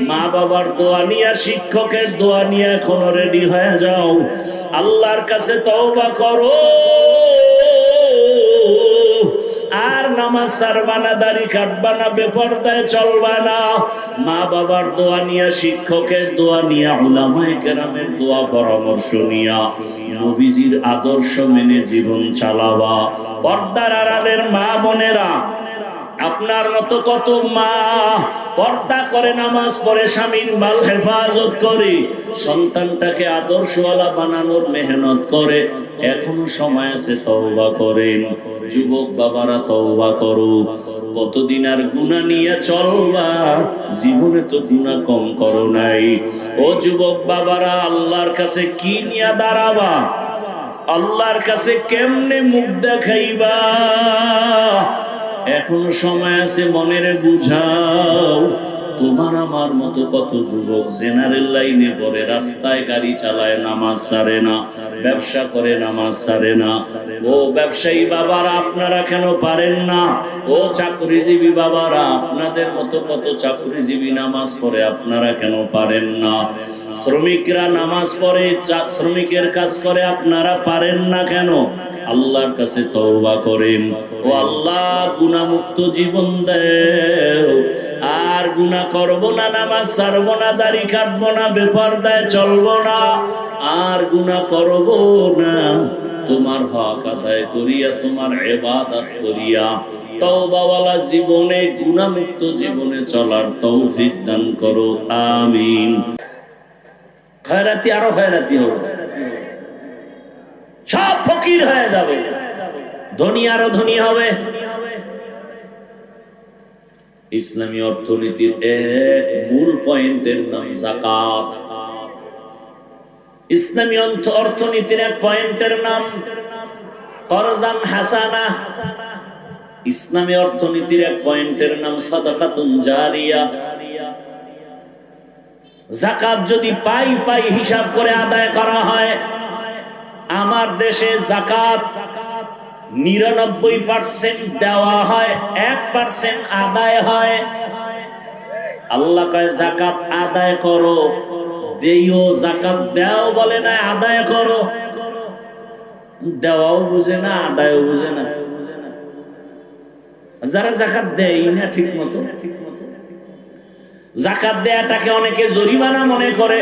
মা বাবার দোয়া নিয়ে, শিক্ষকের দোয়া নিয়ে এখনো রেডি হয়ে যাও। আল্লাহর কাছে তওবা করো, আর নামাজ ছাড়বা না, দাড়ি কাটবা না, বেপরদায় চলবা না। মা বাবার দোয়া নিয়া, শিক্ষকের দোয়া নিয়া, উলামায়ে কেরামের দোয়া পরামর্শ নিয়া, নবীজির আদর্শ মেনে জীবন চালাবা। পর্দার আড়ালের মা বোনেরা, আপনার মতো কত মা পর্দা করে, নামাজ পড়ে, স্বামীর মাল হেফাজত করে, সন্তানটাকে আদর্শওয়ালা বানানোর মেহনত করে। এখনো সময় আছে, তওবা করেন। যুবক বাবারা তওবা করো। কতদিন আর গুনাহ নিয়ে চলবা? জীবনে তো গুনাহ কম করো নাই। ও যুবক বাবারা, আল্লাহর কাছে কি নিয়ে দাঁড়াবা? আল্লাহর কাছে কেমনে মুখ দেখাইবা? এখনো সময় আছে, মনের বুঝাও। তোমার আমার মতো কত যুবক জেনারেল লাইনে পড়ে, রাস্তায় গাড়ি চালায়, নামাজ ছাড়ে না, ব্যবসা করে, নামাজ ছাড়ে না। ও ব্যবসায়ী বাবারা, আপনারা কেন পারেন না? ও চাকরিজীবী বাবারা, আপনাদের মতো কত চাকরিজীবী নামাজ পড়ে, আপনারা কেন পারেন না? শ্রমিকরা নামাজ পড়ে, শ্রমিকের কাজ করে, আপনারা পারেন না কেন? আল্লাহর কাছে তওবা করেন। ও আল্লাহ, গুনাহমুক্ত জীবন দাও। আর গুনাহ করব না, নামাজ ছাড়ব না, দাড়ি কাটবো না, বেপরদায় চলবো না, আর গুনাহ করব না। তোমার হক আদায় করিয়া, তোমার ইবাদত করিয়া, তওবাওয়ালা জীবনে, গুনাহমুক্ত জীবনে চলার তৌফিক দান করো। আমিন। খয়রাতি আরো খয়রাতি হবে, সব ফকির হয়ে যাবে, ধনী আরো ধনী হবে। ইসলামী অর্থনীতির এক মূল পয়েন্টের নাম যাকাত। ইসলামী অর্থনীতির এক পয়েন্টের নাম করজান হাসানা। ইসলামী অর্থনীতির এক পয়েন্টের নাম সাদাকাতুন জারিয়া। যাকাত যদি পাই পাই হিসাব করে আদায় করা হয়, আমার দেশে যাকাত 99% দেওয়া হয়, 1% আদায় হয়। আল্লাহ কয় যাকাত আদায় করো, দেইও। যাকাত দাও বলে না, আদায় করো। দেওয়াও বুঝে না, আদায়ও বুঝে না। যারা যাকাত দেয় না ঠিক মতো, যাকাত দেয়াটাকে অনেকে জরিমানা মনে করে,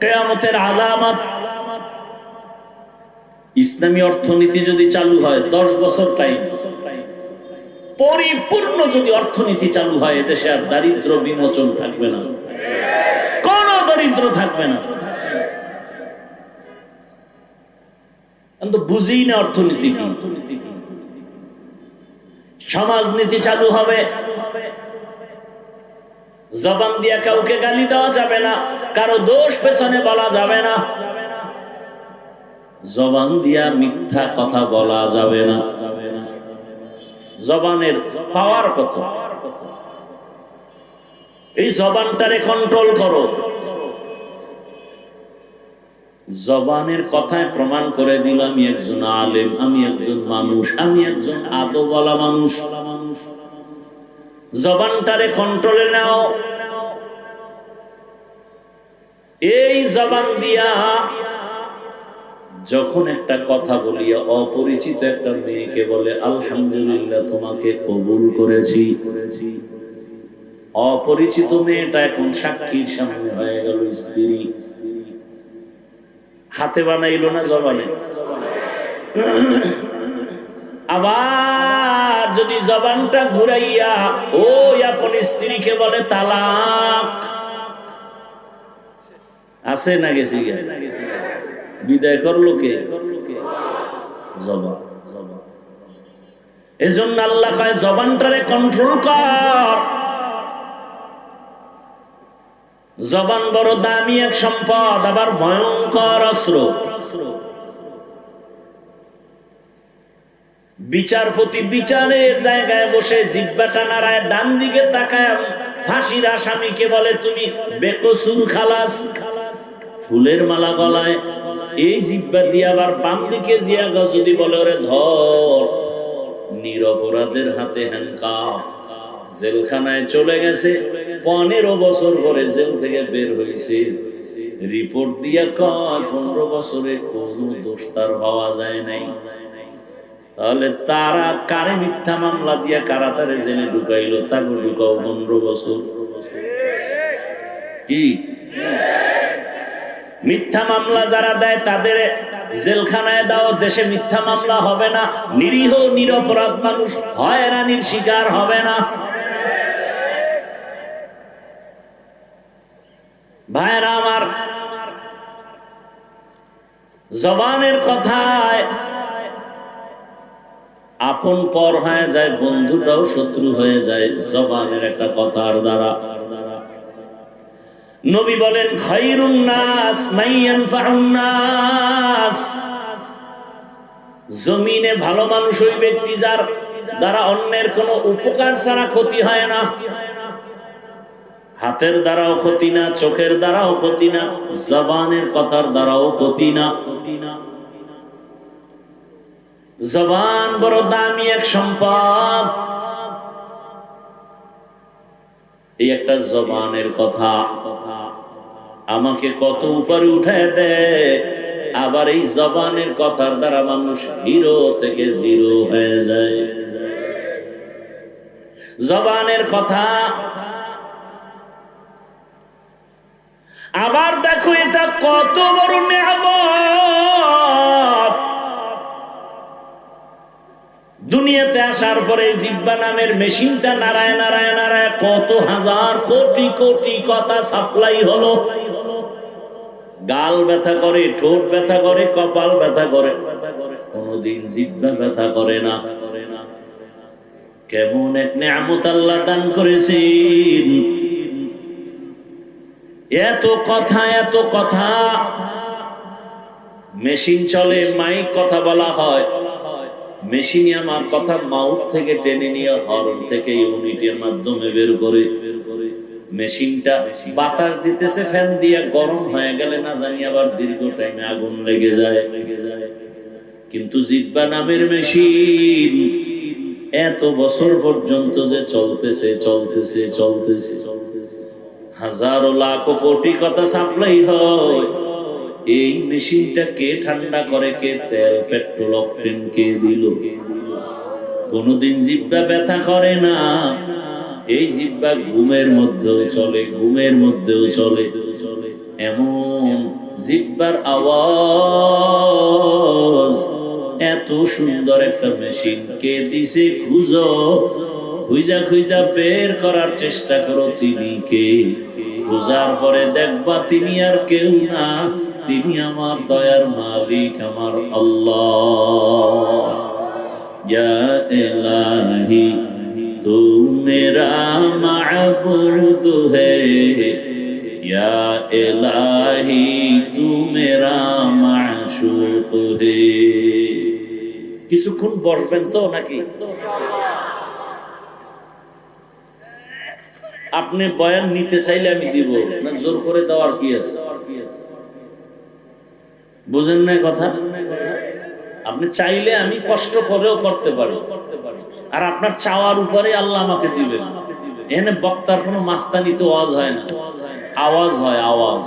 কিয়ামতের আলামত। ইসলামী অর্থনীতি যদি চালু হয়, 10 বছর টাইম, পরিপূর্ণ যদি অর্থনীতি চালু হয়, এদেশে আর দারিদ্র বিমোচন থাকবে না, কোন দরিদ্র থাকবে না। কিন্তু বুঝি না অর্থনীতি কি। সমাজনীতি চালু হবে, জবান দিয়া কাউকে গালি দেওয়া যাবে না, কারো দোষ পেছনে বলা যাবে না, জবান দিয়া মিথ্যা কথা বলা যাবে না। জবানের পাওয়ার কত, এই জবানটারে কন্ট্রোল করো। জবানের কথায় প্রমাণ করে দিল আমি একজন আলেম, আমি একজন মানুষ, আমি একজন আদবওয়ালা মানুষ। জবানটারে কন্ট্রোলে নাও। এই জবান দিয়া যখন একটা কথা বলিয়া অপরিচিত একটা মেয়েকে বলে আলহামদুলিল্লাহ তোমাকে কবুল করেছি, অপরিচিত মেয়েটা এখন সাক্ষীর সামনে হয়ে গেল স্ত্রী। হাতে বানাইলো না জবানে। আবার যদি জবানটা ঘুরাইয়া ওই আপন স্ত্রীকে বলে তালাক, আছে না গেছি, বিদায় করলো কে? জবান। এজন্য আল্লাহ কয় জবানটারে কন্ট্রোল কর। জবান বড় দামি এক সম্পদ, আবার ভয়ঙ্কর অস্ত্র। বিচারপতি বিচারের জায়গায় বসে জিহ্বাটা নাড়ায়, ডান দিকে তাকায় ফাঁসির আসামিকে বলে তুমি বেকসুর খালাস, ফুলের মালা গলায়। এই জিহ্বা দিয়ে আবার বাম দিকে জিয়া যদি বলে ওরে ধর, নিরপরাধের হাতে হ্যান্ডকাপ, জেলখানায় চলে গেছে, 15 বছর পরে জেল থেকে বের হয়েছে। রিপোর্ট দিয়ে কয় 15 বছরে কোনো দোষ তার পাওয়া যায় নাই। তাহলে তারা কারে মিথ্যা মামলা দিয়া কারা তারে জেলে ঢুকাইলো? তাকে ঢুকাও 15 বছর। কি মিথ্যা মামলা যারা দেয় তাদের জেলখানায় দাও, দেশে মিথ্যা মামলা হবে না, নিরীহ নিরপরাধ মানুষ হয়রানির শিকার হবে না। ভাইরা আমার, জবানের কথায় আপন পর হয়ে যায়, বন্ধুটাও শত্রু হয়ে যায় জবানের একটা কথার দ্বারা। নবী বলেন খায়রুন নাস মান ইয়ানফাউন নাস, জমিনে ভালো মানুষ ওই ব্যক্তি যার দ্বারা অন্যের কোনো উপকার ছাড়া ক্ষতি হয় না। হাতের দ্বারাও ক্ষতি না, চোখের দ্বারাও ক্ষতি না, জবানের কথার দ্বারাও ক্ষতি না। জবান বড় দামি এক সম্পদ। এই একটা জবানের কথা আমাকে কত উপরে উঠায় দেয়, আবার এই জবানের কথার দ্বারা মানুষ হিরো থেকে জিরো হয়ে যায়। জবানের কথা আবার দেখো, এটা কত বড় নেয়ামত। দুনিয়াতে আসার পরে জিহ্বা নামের মেশিনটা নাড়ায় নাড়ায় নাড়ায় কত হাজার কোটি কোটি কথা সাপ্লাই হলো। গাল ব্যথা করে, ঠোঁট ব্যথা করে, কপাল ব্যথা করে, কোনদিন জিহ্বা ব্যথা করে না। কেমন এক নেয়ামত আল্লাহ দান করেছেন। এত কথা, এত কথা। মেশিন চলে, মাইক কথা বলা হয়, মেশিনই আমার কথা মাউথ থেকে টেনে নিয়ে হর্ন থেকে ইউনিটের মাধ্যমে বের করে। মেশিনটা বাতাস দিতেছে, ফ্যান দিয়ে গরম হয়ে গেলে না জানি আবার দীর্ঘ টাইমে আগুন লেগে যায়। কিন্তু জিহ্বা নামের মেশিন এত বছর পর্যন্ত যে চলতেছে চলতেছে চলতেছে, হাজারো লাখো কোটি কথা সাপ্লাই হয়। এই মেশিনটা কে ঠান্ডা করে, কে তেল পেট্রোল অকটেন কে দিল? কোনদিন জিহ্বা ব্যথা করে না। এই জিহ্বা ঘুমের মধ্যেও চলে, ঘুমের মধ্যেও চলে। এমন জিহ্বার আওয়াজ, এত সুন্দর একটা মেশিন কে দিছে খুঁজো, খুঁজা খুঁজা বের করার চেষ্টা করো তিনি কে। খোঁজার পরে দেখবা তিনি আর কেউ না, তিনি আমার দয়ার মালিক, আমার আল্লাহ। ইয়া ইলাহি তু মেরা মা'বুদ হ্যায়, ইয়া ইলাহি তু মেরা মা'শুক হ্যায়। কিছুক্ষণ বসবেন তো নাকি? আপনি বয়ান নিতে চাইলে আমি দিব না, জোর করে দেওয়ার কি আছে? বুঝেন না কথা? আপনি চাইলে আমি কষ্ট করেও করতে পারি, আর আপনার চাওয়ার উপরে আল্লাহ আমাকে দিবেন। এখানে বক্তার কোনো মাস্তানিতে ওয়াজ হয় না, আওয়াজ হয়, আওয়াজ।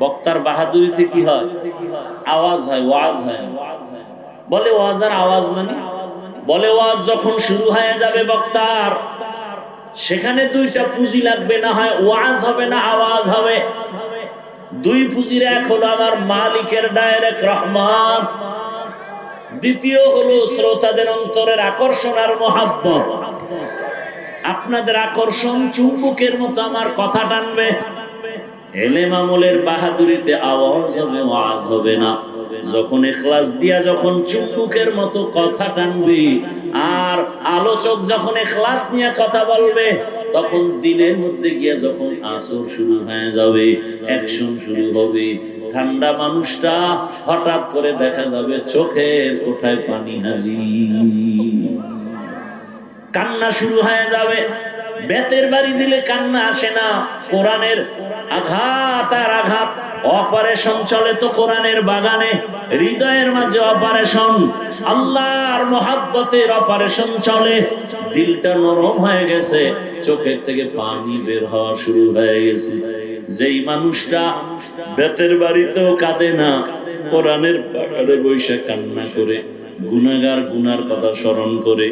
বক্তার বাহাদুরিতে কি হয়? আওয়াজ হয়, ওয়াজ হয় না। বলে ওয়াজ আর আওয়াজ মানে, বলে ওয়াজ যখন শুরু হয়ে যাবে বক্তার, সেখানে দুইটা পুঁজি লাগবে, না হয় ওয়াজ হবে না আওয়াজ হবে। দুই পুঁজির এক হলো আমার মালিকের ডাইরেক্ট রহমত, দ্বিতীয় হলো শ্রোতাদের অন্তরের আকর্ষণ আর মহাব্বত। আপনাদের আকর্ষণ চুম্বকের মতো আমার কথা টানবে। এলেম আমলের বাহাদুরিতে আওয়াজ হবে, ওয়াজ হবে না। যখন ইখলাস দিয়া যখন চুম্বকের মতো কথা টানবি, আর আলোচক যখন ইখলাস নিয়ে কথা বলবে, তখন দিনের মধ্যে গিয়া যখন আসর শুরু হয়ে যাবে, অ্যাকশন শুরু হবে, ঠান্ডা মানুষটা হঠাৎ করে দেখা যাবে চোখের কোঠায় পানি হাজির, কান্না শুরু হয়ে যাবে। বেতের বাড়ি দিলে কান্না আসে না, কোরআনের আঘাত আর আঘাত। অপারেশন চলে তো কোরআনের বাগানে, হৃদয়ের মাঝে অপারেশন, আল্লাহর মহাব্বতের অপারেশন চলে। দিলটা নরম হয়ে গেছে, চোখের থেকে পানি বের হওয়া শুরু হয়ে গেছে। যেই মানুষটা বেতের বাড়িতেও কাঁদে না, কোরআনের বাগানে বৈশাখ কান্না করে, গুনাহগার গুনার কথা স্মরণ করে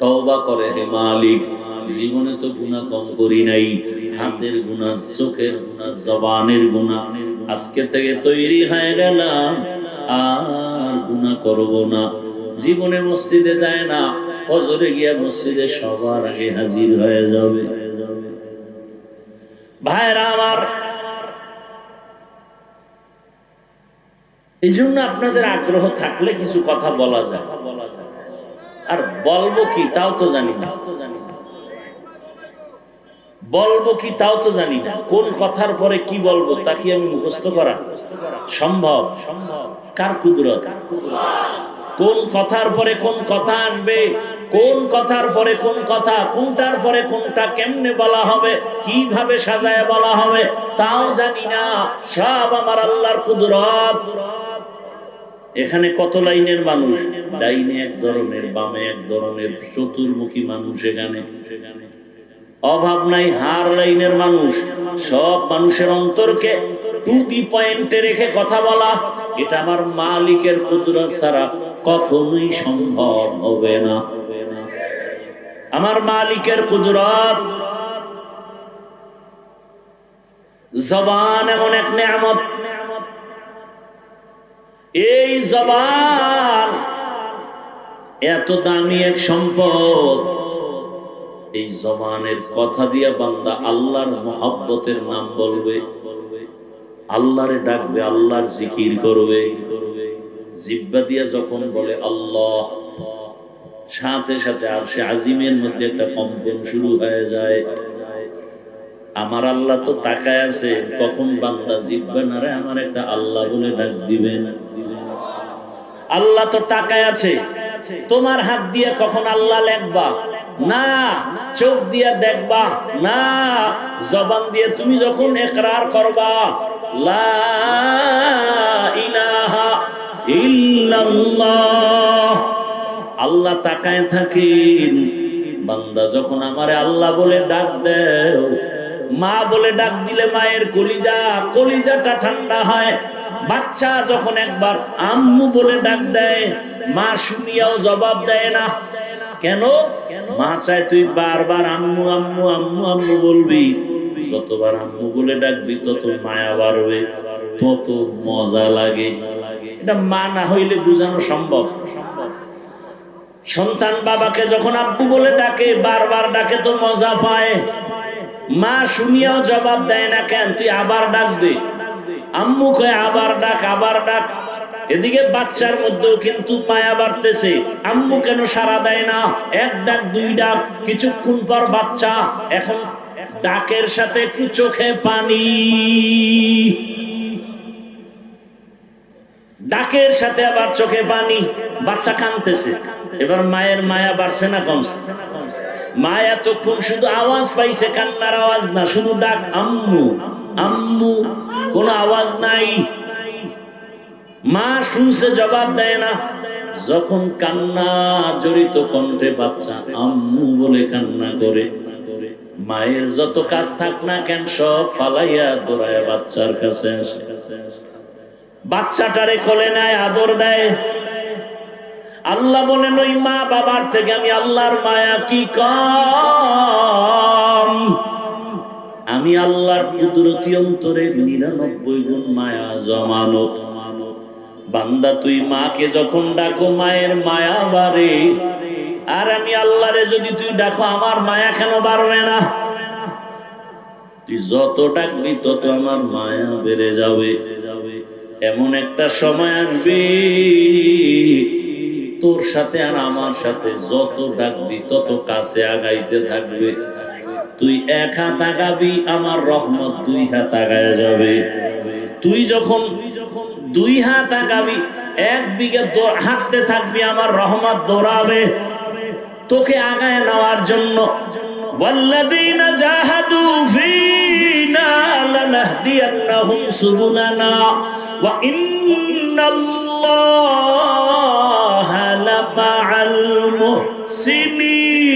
তওবা করে, হে মালিক জীবনে তো গুনাহ কম করি নাই, হাতের গুনাহ, চোখের গুনাহ, জবানের গুনাহ, আজকে থেকে তৈরি হয়ে গেলাম আর গুনাহ করব না। জীবনে মসজিদে যায় না, ফজরে গিয়া মসজিদে সবার আগে হাজির হয়ে যাবে। ভাইরা আমার, এই জন্য আপনাদের আগ্রহ থাকলে কিছু কথা বলা যায়, আর বলবো কি তাও তো জানি না, বলবো কি তাও তো জানি না। কোন কথার পরে কি বলবো তা কি আমি মুখস্থ করা সম্ভব? কার কুদরত? কোন কথার পরে কোন কথা আসবে, কোন কথার পরে কোন কথা, কোনটার পরে কোনটা কেমনে বলা হবে, কিভাবে সাজায় বলা হবে তাও জানি না। সব আমার আল্লাহর কুদরত। এখানে কত লাইনের মানুষ, ডাইনে এক ধরনের, বামে এক ধরনের, চতুর্মুখী মানুষ। এখানে অভাব নাই, হার লাইনের মানুষ। সব মানুষের অন্তরকে টু দি পয়েন্টে রেখে কথা বলা, এটা আমার মালিকের কুদরত ছাড়া কখনোই সম্ভব হবে না। আমার মালিকের কুদরত। জবান এমন এক নেয়ামত, এই জবান এত দামি এক সম্পদ। এই জবানের কথা দিয়া বান্দা আল্লাহর মহব্বতের নাম বলবে, আল্লাহরে ডাকবে, আল্লাহর জিকির করবে। জিহ্বা দিয়া যখন বলে আল্লাহ, সাথে সাথে আরশে আজিমের মধ্যে একটা কম্পন শুরু হয়ে যায়। আমার আল্লাহ তো তাকায় আছে কখন বান্দা জিহ্বা নারে আমার একটা আল্লাহ বলে ডাক দিবেন। আল্লাহ তো তাকায় আছে, তোমার হাত দিয়ে কখন আল্লাহ লেখবা না, চোখ দিয়ে দেখবা না, জবান দিয়ে তুমি যখন ইকরার করবা লা ইলাহা ইল্লাল্লাহ, আল্লাহ তাকায় থাকেন। বান্দা যখন আমারে আল্লাহ বলে ডাক দেও, মা বলে ডাক দিলে মায়ের কলিজাটা ঠান্ডা হয়। বাচ্চা যখন একবার আম্মু বলে ডাক দেয়, মা শুনিয়াও জবাব দেয় না। কেন? মা চায় তুই বারবার আম্মু আম্মু আম্মু আম্মু বলবি। যতবার আম্মু বলে ডাকবি তত মায়া বাড়বে, তত মজা লাগে। এটা মা না হইলে বোঝানো সম্ভব? সন্তান বাবাকে যখন আব্বু বলে ডাকে, বারবার ডাকে তো মজা পায়। মা শুনিয়াও জবাব দেয় না, কেন? তুই আবার ডাক দে। আম্মু কয় আবার ডাক, আবার ডাক। এদিকে বাচ্চার মধ্যেও কিন্তু মায়া বাড়তেছে, আম্মু কেন সাড়া দেয় না? এক ডাক, দুই ডাক, কিছুক্ষণ পর বাচ্চা এখন ডাকের সাথে একটু চোখে পানি, ডাকের সাথে আবার চোখে পানি, বাচ্চা কাঁদতেছে। এবার মায়ের মায়া বাড়ছে না কমছে? মা এতক্ষণ শুধু আওয়াজ পাইছে, কান্নার আওয়াজ না, শুধু ডাক আম্মু আম্মু, কোনো আওয়াজ নাই। মা শুনছে, জবাব দেয় না। যখন কান্না জড়িত কণ্ঠে বাচ্চা আম্মু বলে কান্না করে, মায়ের যত কাজ থাক না কেন সব ফালাইয়া দৌড়ায় বাচ্চার কাছে আসে। বাচ্চাটারে কোলে নেয়, আদর দেয়। আল্লাহ বলেন ওই মা বাবার থেকে আমি আল্লাহর মায়া কি কম? আমি আল্লাহর কুদরতি অন্তরে 99 গুণ মায়া জমানো। বান্দা তুই মাকে যখন ডাকো মায়ের মায়া বাড়ে, আর আমি আল্লাহরে যদি তুই ডাকো আমার মায়া কেন বাড়বে না? তুই যত ডাকবি তত আমার মায়া বেড়ে যাবে। এমন একটা সময় আসবে তোর সাথে আর আমার সাথে যত ডাকবি তত কাছে আগাইতে থাকবে। তুই এক হাত আগাবি, আমার রহমত 2 হাত আগায় যাবে। তুই যখন 2 হাত আগাবি, 1 বিঘা হাঁটতে থাকবি, আমার রহমত দৌড়াবে তোকে আগায় নেওয়ার জন্য। ওয়াল্লাযীনা জাহাদু ফীনা লানাহদিয়ান্নাহুম সুবুলানা ওয়া ইন্নাল্লাহা লামাআল মুহসিনিন।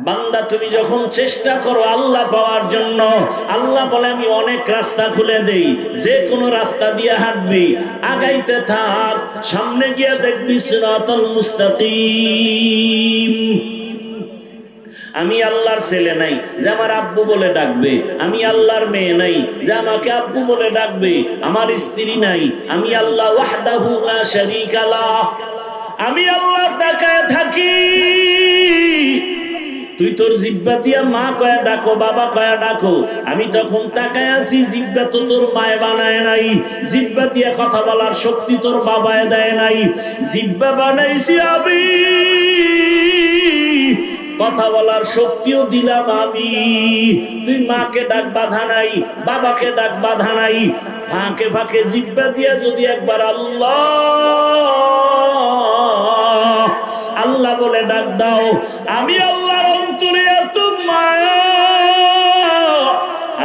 বান্দা তুমি যখন চেষ্টা করো আল্লাহ পাওয়ার জন্য, আল্লাহ বলে আমি অনেক রাস্তা খুলে দেই, যে কোনো রাস্তা দিয়ে হাঁটবি, আগাইতে থাক, সামনে গিয়ে দেখবি সিরাতাল মুস্তাকিম। আমি আল্লাহর ছেলে নাই যে আমার আব্বু বলে ডাকবে, আমি আল্লাহর মেয়ে নাই যে আমাকে আব্বু বলে ডাকবে, আমার স্ত্রী নাই, আমি আল্লাহ ওয়াহদাহু লা শারীকা লাহ। আমি আল্লাহ তাকায় থাকি, তুই তোর জিহ্বা দিয়া মা কয়া ডাকো, বাবা কয়া ডাকো, আমি তখন তাকায় আছি, জিহ্বা তো তোর মায় বানায় নাই, জিহ্বা দিয়া কথা বলার শক্তি তোর বাবায় দেয় নাই, জিহ্বা বানাইছি আমি, কথা বলার শক্তিও দিলাম আমি। তুই মাকে ডাক বাধা নাই, বাবাকে ডাক বাধা নাই, ফাঁকে ফাঁকে জিহ্বা দিয়া যদি একবার আল্লাহ আল্লাহ বলে ডাক দাও, আমি আল্লাহর অন্তরে এত মায়া,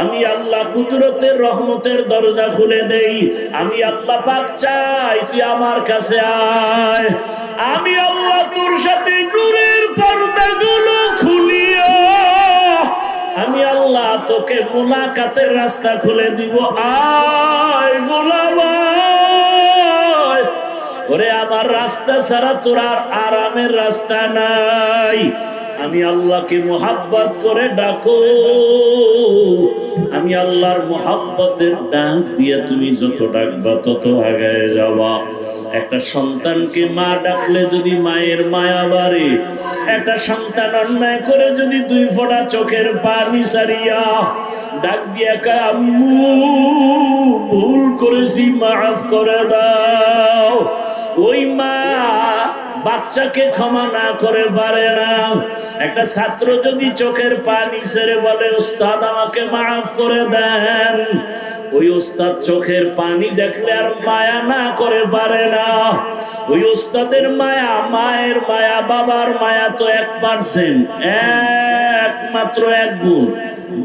আমি আল্লাহ কুদরতের রহমতের দরজা খুলে দেই। আমি আল্লাহ পাক চাই তুই আমার কাছে আয়, আমি আল্লাহ তোর সাথে নূরের পর্দাগুলো খুলিয়া, আমি আল্লাহ তোকে মুলাকাতের রাস্তা খুলে দিব। আয় গোলাম আয়, ওরে আমার রাস্তা ছাড়া তোর আর আরামের রাস্তা নাই। আমি আল্লাহকে মোহাব্বত করে ডাকো, আমি আল্লাহর মোহাব্বতের ডাক দিয়ে তুমি যত ডাকবা তত আগায় যাবা। একটা সন্তানকে মা ডাকলে যদি মায়ের মায়া বাড়ে, একটা সন্তান অন্যায় করে যদি 2 ফোঁটা চোখের পানি সারিয়া ডাক দিয়ে কয় আম্মু ভুল করেছি মাফ করে দাও, ওই মা বাচ্চাকে ক্ষমা না করে পারে না। একটা ছাত্র যদি চোখের পানি ছেড়ে বলে উস্তাদ আমাকে মাফ করে দেন, ওই উস্তাদ চোখের পানি দেখলে আর মায়া না করে পারে না। ওই উস্তাদের মায়া, মায়ের মায়া, বাবার মায়া তো 1%, একমাত্র 1 গুণ,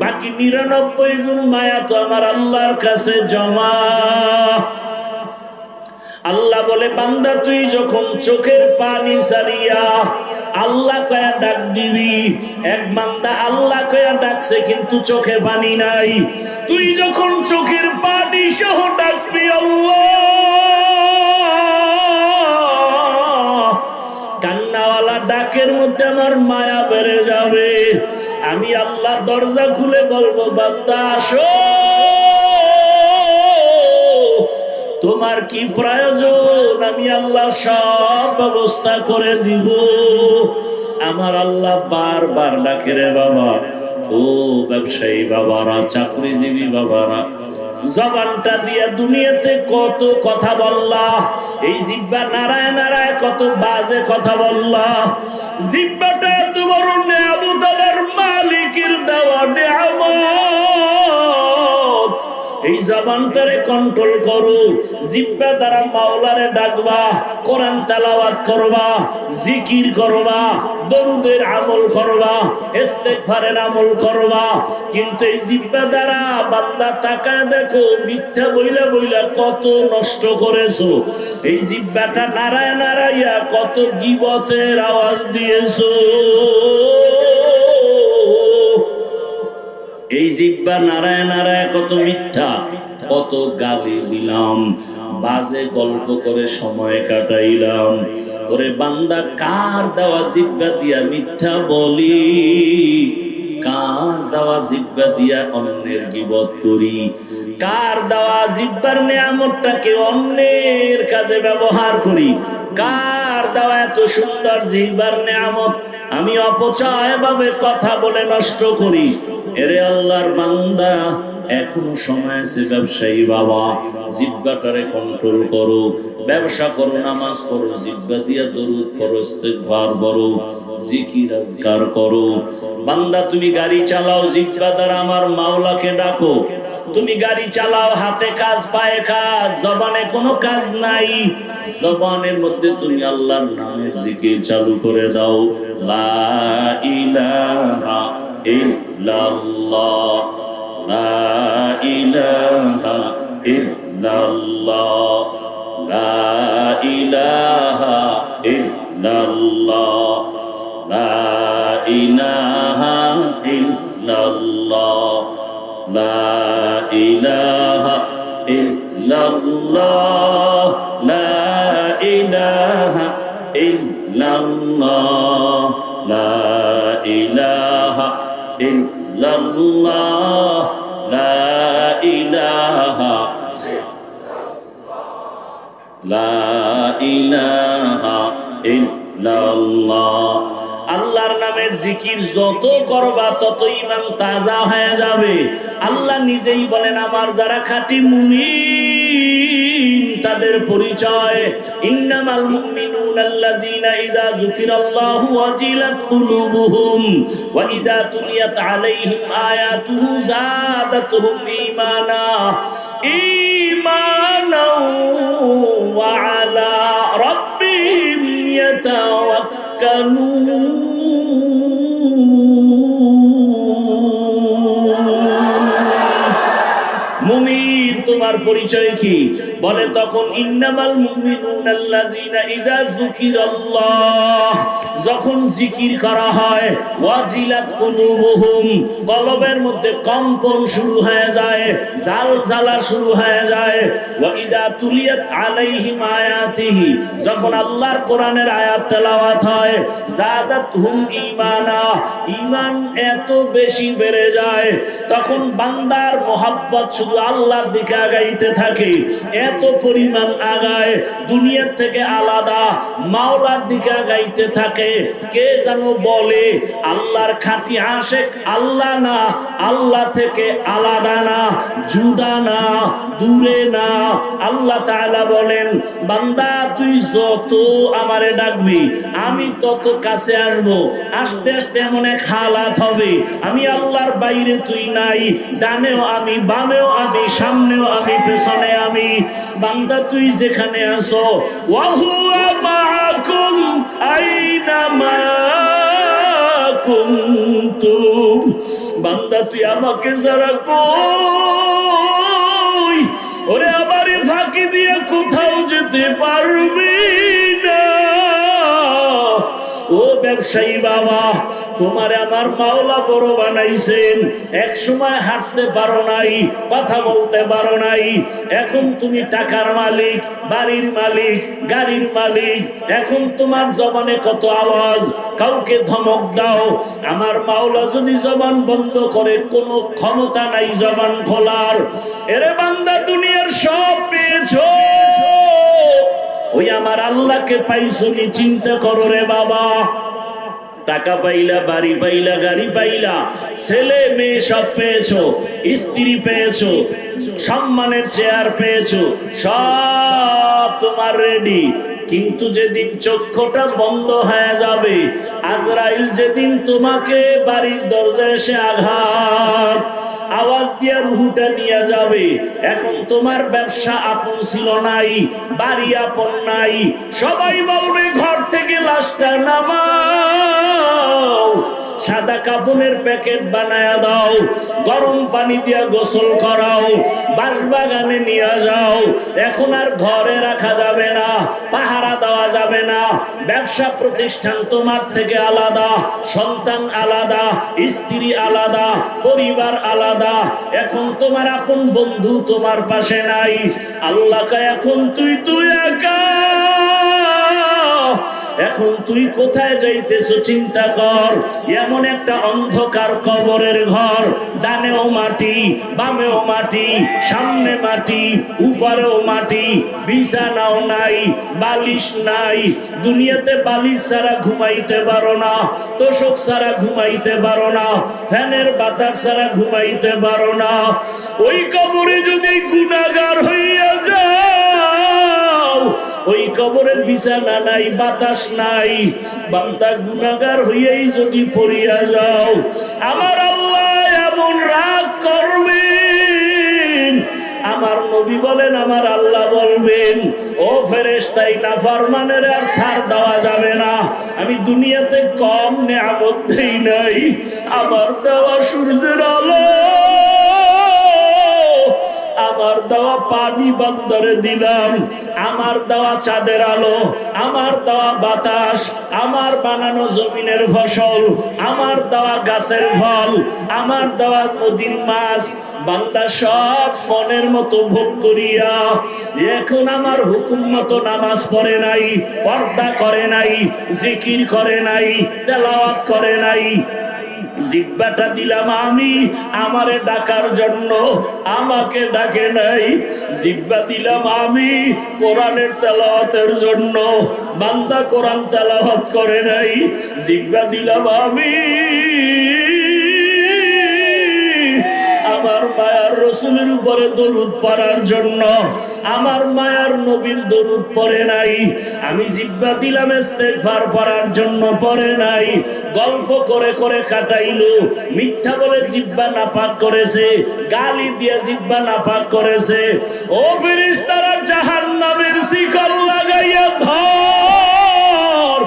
বাকি 99 গুণ মায়া তো আমার আল্লাহর কাছে জমা। আল্লাহ বলে বান্দা তুই যখন চোখের পানি সারিয়া আল্লাহ কয়া ডাক দিবি, এক বান্দা আল্লাহ কয়া ডাকছে কিন্তু চোখে পানি নাই, তুই যখন চোখের পানি সহ ডাকবি আল্লাহ, কান্নাওয়ালা ডাকের মধ্যে আমার মায়া বেড়ে যাবে। আমি আল্লাহ দরজা খুলে বলবো বান্দা আসো, তোমার কি প্রয়োজন, আমি আল্লাহ সব ব্যবস্থা করে দিব। আমার আল্লাহ বারবার ডাকে রে বাবা, ও ব্যবসায়ী বাবারা, চাকরিজীবী বাবারা, জবানটা দিয়ে দুনিয়াতে কত কথা বললা, এই জিহ্বা নাড়ায় নাড়ায় কত বাজে কথা বললা। জিহ্বাটা এত বড় নেয়ামত, আমার মালিকের দেওয়া নেয়ামত, এই জবানটারে কন্ট্রোল করো। জিহ্বা দ্বারা মাওলারে ডাকবা, কোরআন তেলাওয়াত করবা, জিকির করবা, দরুদের আমল করবা, ইস্তেগফারের আমল করবা। কিন্তু এই জিহ্বা দ্বারা বান্দা তাকায় দেখো মিথ্যা বইলা বইলা কত নষ্ট করেছো। এই জিহ্বাটা নাড়ায় নাড়াইয়া কত গীবতের আওয়াজ দিয়েছো। এই জিহ্বা নাড়ায় নাড়ায় কত মিথ্যা, কত গালি দিলাম, বাজে গল্প করে সময় কাটাইলাম। ওরে বান্দা, কার দেওয়া জিহ্বা দিয়া মিথ্যা বলি, কার দেওয়া জিহ্বা দিয়া অন্যের গীবত করি, কার দেওয়া জিহ্বার নেয়ামতটাকে অন্যের কাজে ব্যবহার করি, কার দেওয়া এত সুন্দর জিহ্বার নেয়ামত আমি অপচয় ভাবে কথা বলে নষ্ট করি। এরে আল্লাহর বান্দা, এখনো সময় আছে। ব্যবসায়ী বাবা, জিহ্বাটারে কন্ট্রোল করো, ব্যবসা করো, নামাজ পড়ো, জিহ্বা দিয়া দরুদ পড়ো, ইস্তেগফার করো, জিকির আজকার করো। বান্দা তুমি গাড়ি চালাও, জিহ্বা দ্বারা আমার মাওলাকে ডাকো। তুমি গাড়ি চালাও, হাতে কাজ পায়ে কাজ, জবানে কোনো কাজ নাই, জবানের মধ্যে তুমি আল্লাহর নামের জিকির চালু করে দাও। লা ইলাহা ইল্লাল্লাহ, লা ইলাহা ইল্লাল্লাহ, লা ইলাহা ইল্লাল্লাহ, লা ইলাহা ইল্লাল্লাহ, লা ইলাহা ইল্লাল্লাহ, লা ইলাহা ইল্লাল্লাহ, লা ইলাহা ইল্লাল্লাহ, লা ইলাহা, লা ইলাহা ইল্লাল্লাহ। আল্লাহর নামের জিকির যত করবা তত ঈমান তাজা হয়ে যাবে। আল্লাহ নিজেই বলেন, আমার যারা খাঁটি মুমিন তাদের পরিচয়, ইন্নামাল মুমিনুনা আল্লাযীনা ইযা যুকিরাল্লাহু ওয়াজিলাত কুলুবুহুম ওয়া ইযা তুলিয়াত আলাইহিম আয়াতুহু যাদাতুহুম ঈমানা ওয়া আলা রাব্বিহিম ইয়াতাওয়াক্কালুন। মুমিন তোমার পরিচয় কি? বলে তখন ইন্নামাল মুমিনুনা আল্লাযীনা ইযা যুকিরাল্লাহ, যখন জিকির করা হয়, ওয়াজিলাত কুলুবুহুম, কলবের মধ্যে কম্পন শুরু হয়ে যায়, জালজালা শুরু হয়ে যায়। ওয়া ইযা তুলিয়াত আলাইহিম আয়াতিহি, যখন আল্লাহর কোরআনের আয়াত তেলাওয়াত হয়, যাদাতহুম ঈমানা, ঈমান এত বেশি বেড়ে যায়, তখন বান্দার মোহাব্বত শুধু আল্লাহর দিকে আগাইতে থাকে, এত পরিমাণ আগায়, দুনিয়ার থেকে আলাদা মাওলার দিকে আগাইতে থাকে। কে যেন বলে, আল্লাহর খাঁটি আশিক আল্লাহ না, আল্লাহ থেকে আলাদা না, জুদা না, দূরে না। আল্লাহ তাআলা বলেন, বান্দা তুই যত আমারে ডাকবি আমি তত কাছে আসব। আস্তে আস্তে এমন এক হালাত হবে, আমি আল্লাহর বাইরে তুই নাই, ডানেও আমি, বামেও আমি, সামনেও আমি, পেছনে আমি। বান্দা তুই যেখানে আছো, ওয়া হুয়া মাআকুম আইনামা কুনতুম, বান্দা তুই আমাকে ছাড়া কই, ওরে আমারে ফাঁকি দিয়ে কোথাও যেতে পারবি না। ও ব্যবসায়ী বাবা, তোমারে আমার মাওলা বড় বানাইছেন। এক সময় হাঁটতে পারো নাই, কথা বলতে পারো নাই, এখন তুমি টাকার মালিক, বাড়ির মালিক, গাড়ির মালিক, এখন তোমার জবানে কত আওয়াজ, কাউকে ধমক দাও। আমার মাওলা যদি জবান বন্ধ করে, কোনো ক্ষমতা নাই জবান খোলার। এরে বান্দা, দুনিয়ার সব পেয়েছো, ওই আমার আল্লাহকে পাইছো নি? চিন্তা করো রে বাবা। টাকা পাইলা, বাড়ি পাইলা, গাড়ি পাইলা, ছেলে মেয়ে সব পেয়েছো, স্ত্রী পেয়েছো, সম্মানের চেয়ার পেয়েছো, সব তোমার রেডি। কিন্তু যেদিন চক্ষুটা বন্ধ হয়ে যাবে, আজরাইল যেদিন তোমাকে বাড়ির দরজায় এসে আঘাত আওয়াজ দিয়া রুহুটা নিয়ে যাবে, এখন তোমার ব্যবসা আপন ছিল নাই, বাড়ি আপন নাই, সবাই বলবে ঘর থেকে লাশটা নামাও, সাদা কাপড়ের প্যাকেট বানায়া দাও, গরম পানি দিয়া গোসল করাও, বাঁশবাগানে নিয়ে যাও। এখন আর ঘরে রাখা যাবে না, পাহারা দেওয়া যাবে না। ব্যবসা প্রতিষ্ঠান তোমার থেকে আলাদা, সন্তান আলাদা, স্ত্রী আলাদা, পরিবার আলাদা। এখন তোমার আপন বন্ধু তোমার পাশে নাই। আল্লাহকে এখন তুই একা। এখন তুই কোথায় যাইতেছো চিন্তা কর। এমন একটা অন্ধকার কবরের ঘর, ডানেও মাটি, বামেও মাটি, সামনে মাটি, উপরেও মাটি, বিছানাও নাই, বালিশ নাই। দুনিয়াতে বালিশ ছাড়া ঘুমাইতে পারো না, তোষক ছাড়া ঘুমাইতে পারো না, ফ্যানের বাতাস ছাড়া ঘুমাইতে পারো না। ওই কবরে যদি গুনাহগার হইয়া যাও, ওই কবরের বিছানা নাই, বাতাস নাই, বান্দা গুনাহগার হইয়াই যদি পড়িয়া যাও, আমার আল্লাহ এমন রাগ করবে আমার নবী বলেন, আমার আল্লাহ বলবেন, ও ফেরেশতাই নাফরমানের আর ছাড় দেওয়া যাবে না। আমি দুনিয়াতে কম নিয়ামত দেই নাই, আমার দেওয়া সূর্যের আলো, আমার দেওয়া পানি বান্দরে দিলাম, আমার দেওয়া চাঁদের আলো, আমার দেওয়া বাতাস, আমার বানানো জমিনের ফসল, আমার দেওয়া গাছের ফল, আমার দেওয়া নদীর মাছ, বান্দা সব মনের মতো ভোগ করিয়া এখন আমার হুকুম মতো নামাজ পড়ে নাই, পর্দা করে নাই, জিকির করে নাই, তেলাওয়াত করে নাই। জিহ্বাটা দিলাম আমি আমারে ডাকার জন্য, আমাকে ডাকে নাই। জিহ্বা দিলাম আমি কোরআনের তেলাওয়াতের জন্য, বান্দা কোরআন তেলাওয়াত করে নাই। জিহ্বা দিলাম আমি আমার মায়ার রসুলের উপরে দরুদ পড়ার জন্য, আমার মায়ার নবীর দরুদ পড়ে নাই। আমি জিহ্বা দিলাম ইস্তেগফার পড়ার জন্য, পড়ে নাই। গল্প করে করে কাটাইলো, মিথ্যা বলে জিহ্বা নাপাক করেছে, গালি দিয়ে জিহ্বা নাপাক করেছে। ও ফেরেশতারা জাহান্নামের শিকল লাগাইয়া ধর,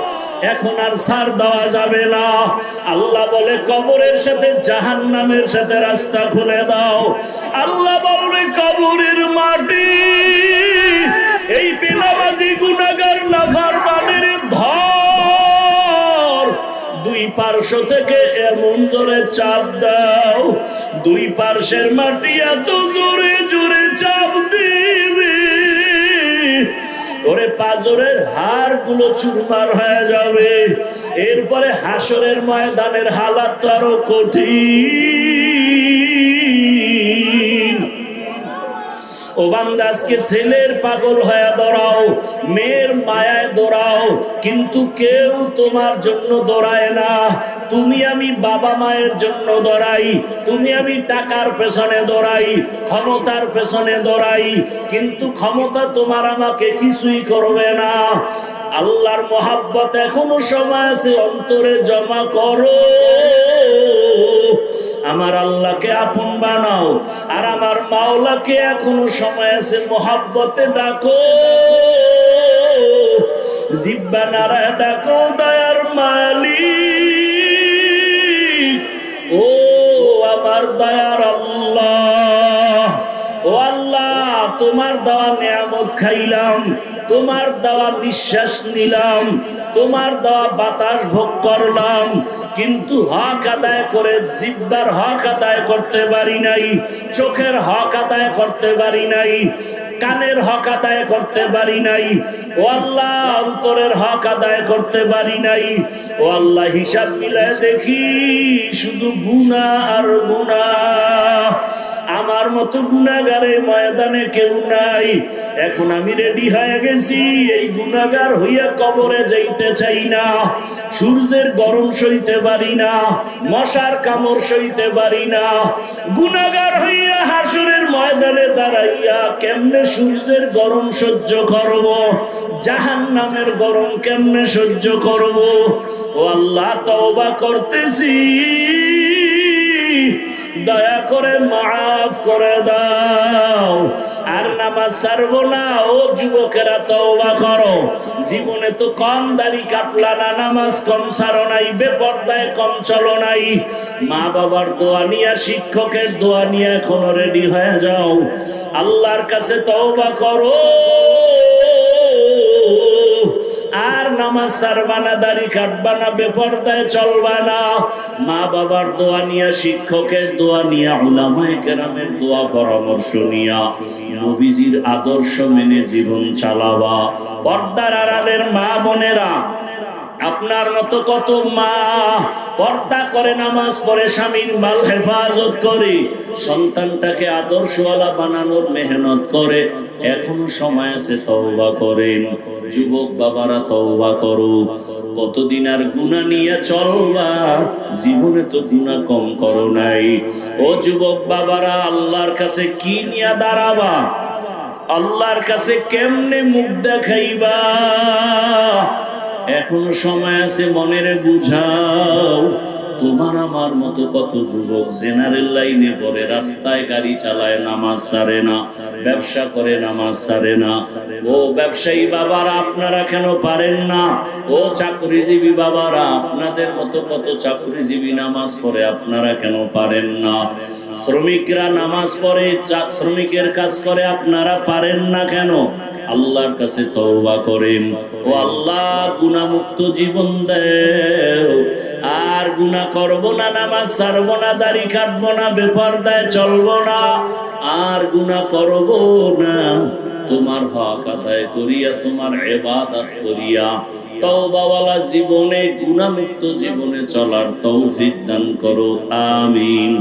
এখন আর ছাড় দেওয়া যাবে না। আল্লাহ বলে কবরের সাথে জাহান্নামের সাথে রাস্তা খুলে দাও। আল্লাহ বলবে কবরের মাটি এই বেনামাজি গুনাহগার নাফরমানের ধর, দুই পার্শ্ব থেকে এমন জোরে চাপ দাও, দুই পার্শ্বের মাটি এত জোরে জোরে চাপ দিবে ওরে পাজরের হাড় গুলো চুরমার হয়ে যাবে। এরপরে হাসরের ময়দানের হালাত তো আরো কঠিন। ও বান্দা, আজকে ছেলের পাগল হয়ে দৌড়াও, মেয়ের মায়ায় দৌড়াও, কিন্তু কেউ তোমার জন্য দৌড়ায় না। তুমি আমি বাবা মায়ের জন্য দৌড়াই, তুমি আমি টাকার পেছনে দৌড়াই, ক্ষমতার পেছনে দৌড়াই, কিন্তু ক্ষমতা তোমার আমাকে কিছুই করবে না। আল্লাহর মহাব্বত এখনো সময় আছে, অন্তরে জমা করো। আমার আল্লাহকে আপন বানাও, আর আমার মাওলাকে এখনো সময় আছে, মহাব্বতে ডাকো, জিহ্বা নাড়ায় ডাকো, দয়ার মালিক, ও আমার দয়ার আল্লাহ। ও আল্লাহ, তোমার দেওয়া নিয়ামত খাইলাম, তোমার দেওয়া নিঃশ্বাস নিলাম, তোমার দেওয়া বাতাস ভোগ করলাম, কিন্তু হক আদায় করে জিহ্বার হক আদায় করতে পারি নাই, চোখের হক আদায় করতে পারি নাই, কানের হক আদায় করতে পারি নাই। ও আল্লাহ, অন্তরের হক আদায় করতে পারি নাই। ও আল্লাহ, হিসাব মিলায় দেখি শুধু গুনাহ আর গুনাহ। আমার মতো গুনাহগারের ময়দানে কেউ নাই। এখন আমি রেডি হয়ে গেছি, এই গুনাহগার হইয়া কবরে যাইতে চাই না। সূর্যের গরম সইতে পারি না, মশার কামড় সইতে পারি না। গুনাহগার হইয়া হাসরের ময়দানে দাঁড়াইয়া কেমনে সূর্যের গরম সহ্য করব, জাহান্নামের গরম কেমনে সহ্য করব। ও আল্লাহ, তওবা করতেছি, দয়া করে মাফ করে দাও, আর নামাজ ছাড়বো না। ও যুবকেরা, তওবা করো। জীবনে তো কম দাড়ি কাটলা না, নামাজ কম ছাড়ো নাই, বেপরদায় কম চলো নাই। মা বাবার দোয়া নিয়ে, শিক্ষকের দোয়া নিয়ে এখনো রেডি হয়ে যাও। আল্লাহর কাছে তওবা করো, আর নামাজ ছাড়বা না, দাড়ি কাটবা না, বেপরদায় চলবা না। মা বাবার দোয়া নিয়া, শিক্ষকের দোয়া নিয়া, উলামায়ে কেরামের দোয়া পরামর্শ নিয়া, নবীজির আদর্শ মেনে জীবন চালাবা। পর্দার আড়ালের মা বোনেরা, আপনার মতো কত মা পর্দা করে, নামাজ পড়ে, স্বামীর মাল হেফাজত করে, সন্তানটাকে আদর্শওয়ালা বানানোর মেহনত করে। এখনো সময় আছে, তওবা করেন। যুবক বাবারা, তওবা করো। কতদিন আর গুনাহ নিয়ে চলবা? জীবনে তো গুনাহ কম করো নাই। ও যুবক বাবারা, আল্লাহর কাছে কি নিয়ে দাঁড়াবা? আল্লাহর কাছে কেমনে মুখ দেখাইবা? এখনো সময় আছে, মনের বুঝাও। তোমার আমার মতো কত যুবক জেনারেল লাইনে পড়ে, রাস্তায় গাড়ি চালায়, নামাজ ছাড়ে না, ব্যবসা করে, নামাজ ছাড়ে না। ও ব্যবসায়ী বাবারা, আপনারা কেন পারেন না? ও চাকরিজীবী বাবারা, আপনাদের মতো কত চাকরিজীবী নামাজ পড়ে, আপনারা কেন পারেন না? শ্রমিকরা নামাজ পড়ে, শ্রমিকের কাজ করে, আপনারা পারেন না কেন? আল্লাহর কাছে তওবা করেন। ও আল্লাহ, গুনাহমুক্ত জীবন দাও, আর গুনাহ করব না, নামাজ ছাড়বো না, দাড়ি কাটবো না, বেপরদায় চলবো না, আর গুনাহ করব না। তোমার হক আদায় করিয়া, তোমার ইবাদত করিয়া, তওবাওয়ালা জীবনে, গুনাহমুক্ত জীবনে চলার তৌফিক দান করো। আমিন।